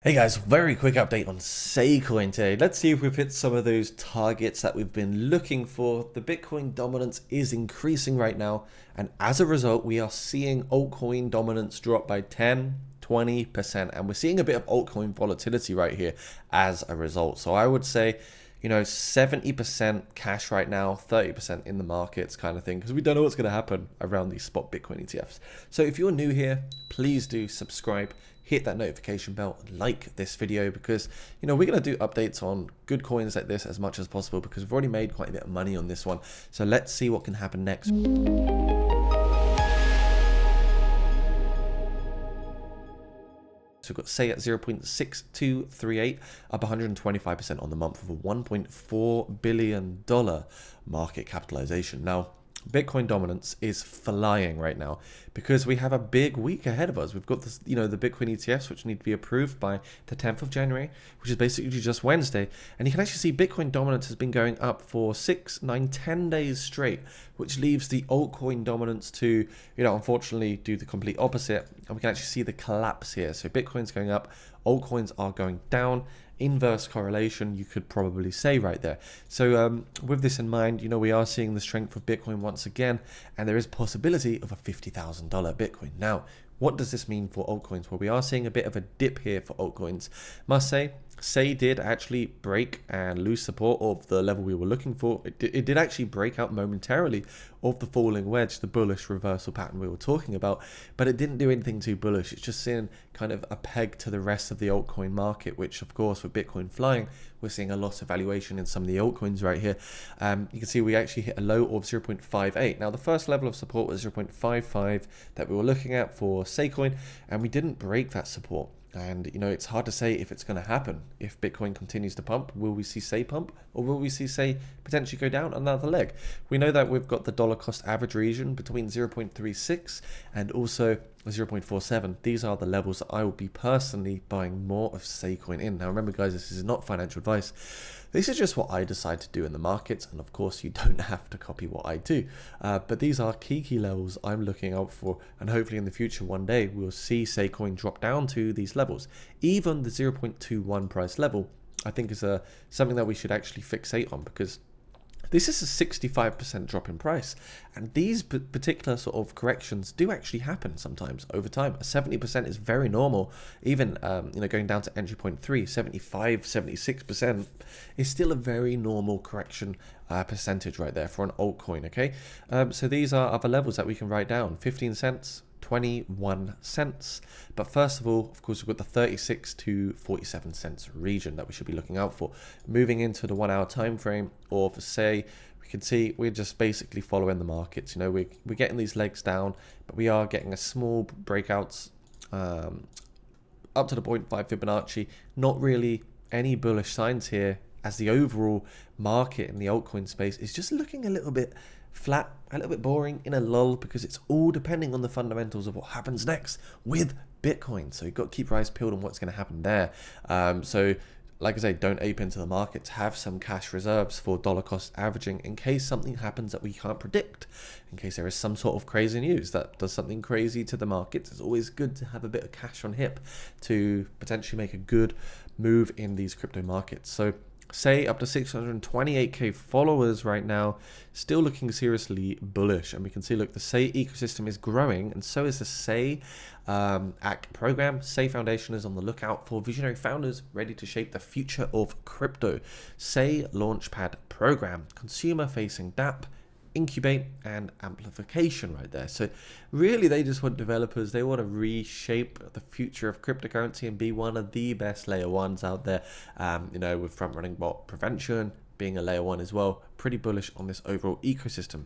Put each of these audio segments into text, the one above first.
Hey guys, very quick update on Saycoin today. Let's see if we've hit some of those targets that we've been looking for. The Bitcoin dominance is increasing right now, and as a result, we are seeing altcoin dominance drop by 10-20%, and we're seeing a bit of altcoin volatility right here as a result. So I would say, 70% cash right now, 30% in the markets kind of thing, because we don't know what's going to happen around these spot Bitcoin ETFs. So if you're new here, please do subscribe. Hit that notification bell, like this video, because we're going to do updates on good coins like this as much as possible, because we've already made quite a bit of money on this one. So let's see what can happen next. So we've got Say at 0.6238, up 125% on the month with a $1.4 billion market capitalization. Now, Bitcoin dominance is flying right now because we have a big week ahead of us. We've got this, the Bitcoin ETFs, which need to be approved by the 10th of January, which is basically just Wednesday. And you can actually see Bitcoin dominance has been going up for 6, 9, 10 days straight, which leaves the altcoin dominance to, unfortunately do the complete opposite. And we can actually see the collapse here. So Bitcoin's going up, altcoins are going down. Inverse correlation, you could probably say right there. So with this in mind, we are seeing the strength of Bitcoin once again, and there is possibility of a $50,000 Bitcoin. Now, what does this mean for altcoins? Well, we are seeing a bit of a dip here for altcoins. Must say did actually break and lose support of the level we were looking for. It did actually break out momentarily of the falling wedge, the bullish reversal pattern we were talking about, but it didn't do anything too bullish. It's just seeing kind of a peg to the rest of the altcoin market, which of course with Bitcoin flying, we're seeing a loss of valuation in some of the altcoins right here. You can see we actually hit a low of 0.58. Now the first level of support was 0.55 that we were looking at for Saycoin, and we didn't break that support. And it's hard to say if it's going to happen. If Bitcoin continues to pump, will we see Say pump, or will we see Say potentially go down another leg? We know that we've got the dollar cost average region between 0.36 and also 0.47. These are the levels that I will be personally buying more of Saycoin in. Now remember guys, this is not financial advice. This is just what I decide to do in the markets, and of course you don't have to copy what I do. But these are key levels I'm looking out for, and hopefully in the future one day we'll see Saycoin drop down to these levels. Even the 0.21 price level, I think is something that we should actually fixate on, because this is a 65% drop in price, and these particular sort of corrections do actually happen sometimes over time. A 70% is very normal. Even going down to entry point 3, 75, 76% is still a very normal correction percentage right there for an altcoin. Okay, so these are other levels that we can write down: 15 cents. 21 cents. But first of all, of course, we've got the 36 to 47 cents region that we should be looking out for. Moving into the 1 hour time frame, or for Say, we can see we're just basically following the markets. We're getting these legs down, but we are getting a small breakouts up to the 0.5 Fibonacci. Not really any bullish signs here, as the overall market in the altcoin space is just looking a little bit flat, a little bit boring, in a lull, because it's all depending on the fundamentals of what happens next with Bitcoin. So you've got to keep your eyes peeled on what's going to happen there. So like I say, don't ape into the markets. Have some cash reserves for dollar cost averaging in case something happens that we can't predict. In case there is some sort of crazy news that does something crazy to the markets, it's always good to have a bit of cash on hip to potentially make a good move in these crypto markets. So Say up to 628k followers right now, still looking seriously bullish. And we can see, look, the Say ecosystem is growing, and so is the Say ACK program. Say Foundation is on the lookout for visionary founders ready to shape the future of crypto. Say Launchpad program, consumer facing DApp, incubate and amplification right there. So really they just want developers, they want to reshape the future of cryptocurrency and be one of the best layer ones out there, with front running bot prevention being a layer one as well. Pretty bullish on this overall ecosystem.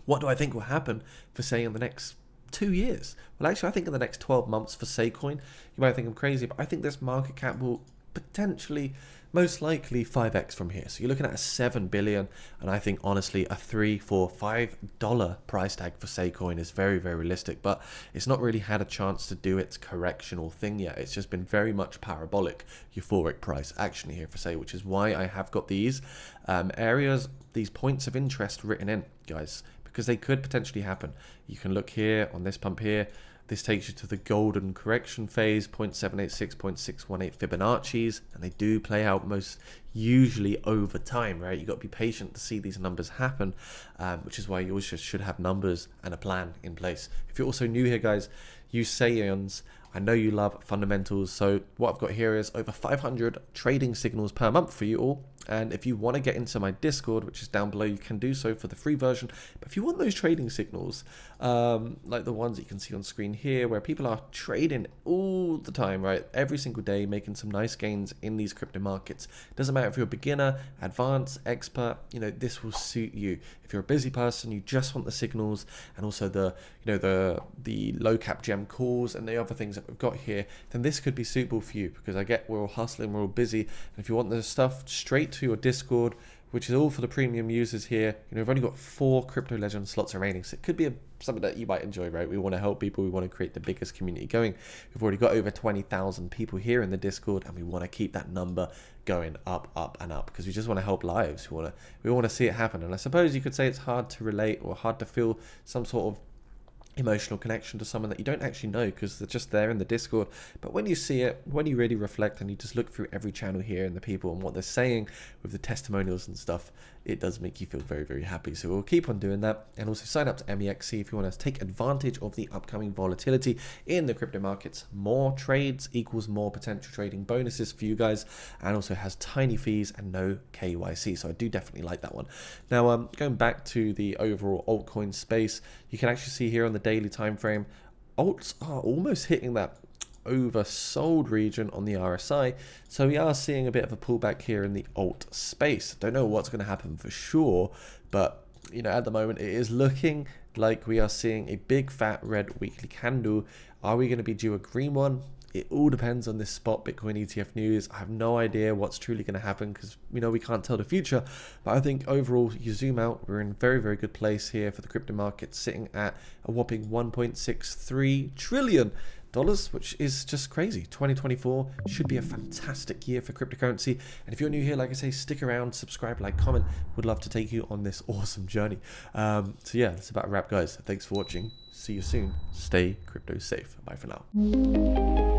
What do I think will happen for Say in the next 2 years? Well, actually I think in the next 12 months for Saycoin, you might think I'm crazy, but I think this market cap will potentially, most likely 5x from here. So you're looking at a 7 billion, and I think honestly a $3, $4, $5 price tag for Saycoin is very realistic, but it's not really had a chance to do its correctional thing yet. It's just been very much parabolic, euphoric price action here for Say, which is why I have got these areas, these points of interest written in, guys, because they could potentially happen. You can look here on this pump here, This takes you to the golden correction phase, 0.786, 0.618 Fibonacci's, and they do play out most usually over time, right? You've got to be patient to see these numbers happen, which is why you always should have numbers and a plan in place. If you're also new here, guys, use Sayons. I know you love fundamentals, so what I've got here is over 500 trading signals per month for you all. And if you want to get into my Discord, which is down below, you can do so for the free version. But if you want those trading signals, like the ones that you can see on screen here, where people are trading all the time, right? Every single day, making some nice gains in these crypto markets. Doesn't matter if you're a beginner, advanced, expert, you know, this will suit you. If you're a busy person, you just want the signals and also the, you know, the low cap gem calls and the other things that we've got here, then this could be suitable for you, because I get we're all hustling, we're all busy. And if you want the stuff straight to your Discord, which is all for the premium users here, you know, we've only got 4 crypto legend slots remaining, so it could be something that you might enjoy, right? We want to help people, we want to create the biggest community going. We've already got over 20,000 people here in the Discord, and we want to keep that number going up, up, and up, because we just want to help lives. We want to see it happen. And I suppose you could say it's hard to relate or hard to feel some sort of emotional connection to someone that you don't actually know, because they're just there in the Discord. But when you see it, when you really reflect and you just look through every channel here and the people and what they're saying with the testimonials and stuff, it does make you feel very, very happy. So we'll keep on doing that. And also sign up to MEXC if you want to take advantage of the upcoming volatility in the crypto markets. More trades equals more potential trading bonuses for you guys, and also has tiny fees and no KYC. So I do definitely like that one. Now, going back to the overall altcoin space, you can actually see here on the daily time frame, alts are almost hitting that oversold region on the RSI, so we are seeing a bit of a pullback here in the alt space. Don't know what's going to happen for sure, but you know, at the moment it is looking like we are seeing a big fat red weekly candle. Are we going to be due a green one? It all depends on this spot Bitcoin ETF news. I have no idea what's truly going to happen, because you know, we can't tell the future. But I think overall, you zoom out, we're in a very, very good place here for the crypto market, sitting at a whopping $1.63 trillion, which is just crazy. 2024 should be a fantastic year for cryptocurrency. And if you're new here, like I say, stick around, subscribe, like, comment. Would love to take you on this awesome journey. So yeah, that's about a wrap, guys. Thanks for watching. See you soon. Stay crypto safe. Bye for now.